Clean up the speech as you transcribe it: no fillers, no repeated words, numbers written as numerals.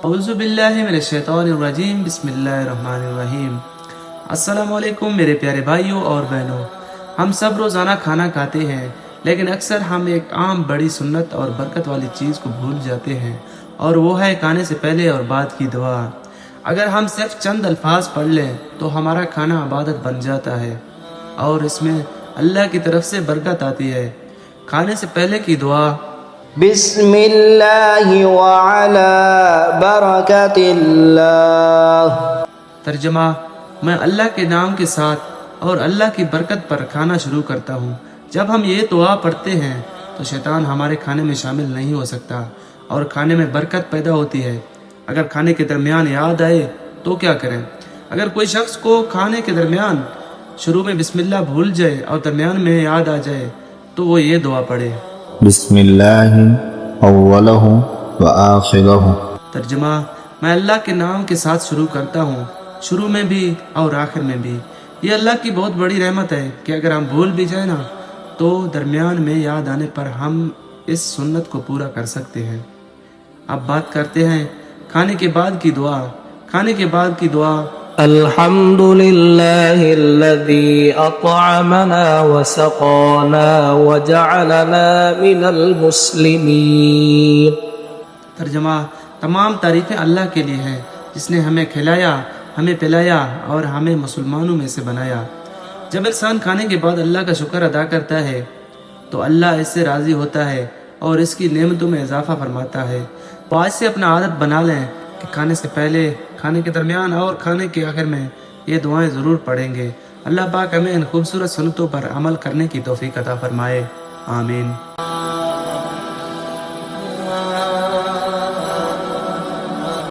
اعوذ باللہ من الشیطان الرجیم، بسم اللہ الرحمن الرحیم۔ السلام علیکم میرے پیارے بھائیوں اور بہنوں، ہم سب روزانہ کھانا کھاتے ہیں، لیکن اکثر ہم ایک عام بڑی سنت اور برکت والی چیز کو بھول جاتے ہیں، اور وہ ہے کھانے سے پہلے اور بعد کی دعا۔ اگر ہم صرف چند الفاظ پڑھ لیں تو ہمارا کھانا عبادت بن جاتا ہے اور اس میں اللہ کی طرف سے برکت آتی ہے۔ کھانے سے پہلے کی دعا: بسم اللہ وعلی برکت اللہ۔ ترجمہ: میں اللہ کے نام کے ساتھ اور اللہ کی برکت پر کھانا شروع کرتا ہوں۔ جب ہم یہ دعا پڑھتے ہیں تو شیطان ہمارے کھانے میں شامل نہیں ہو سکتا اور کھانے میں برکت پیدا ہوتی ہے۔ اگر کھانے کے درمیان یاد آئے تو کیا کریں؟ اگر کوئی شخص کو کھانے کے درمیان شروع میں بسم اللہ بھول جائے اور درمیان میں یاد آ جائے تو وہ یہ دعا پڑھے: بسم اللہ اولہ و آخرہ۔ ترجمہ: میں اللہ کے نام کے ساتھ شروع کرتا ہوں، شروع میں بھی اور آخر میں بھی۔ یہ اللہ کی بہت بڑی رحمت ہے کہ اگر ہم بھول بھی جائیں نا تو درمیان میں یاد آنے پر ہم اس سنت کو پورا کر سکتے ہیں۔ اب بات کرتے ہیں کھانے کے بعد کی دعا۔ کھانے کے بعد کی دعا: الحمد للہ الذی اطعمنا وسقانا وجعلنا من المسلمین۔ ترجمہ: تمام تعریفیں اللہ کے لیے ہیں جس نے ہمیں کھلایا، ہمیں پلایا اور ہمیں مسلمانوں میں سے بنایا۔ جب انسان کھانے کے بعد اللہ کا شکر ادا کرتا ہے تو اللہ اس سے راضی ہوتا ہے اور اس کی نعمتوں میں اضافہ فرماتا ہے۔ تو آج سے اپنا عادت بنا لیں کہ کھانے سے پہلے، کھانے کے درمیان اور کھانے کے آخر میں یہ دعائیں ضرور پڑھیں گے۔ اللہ پاک ہمیں ان خوبصورت سنتوں پر عمل کرنے کی توفیق عطا فرمائے، آمین۔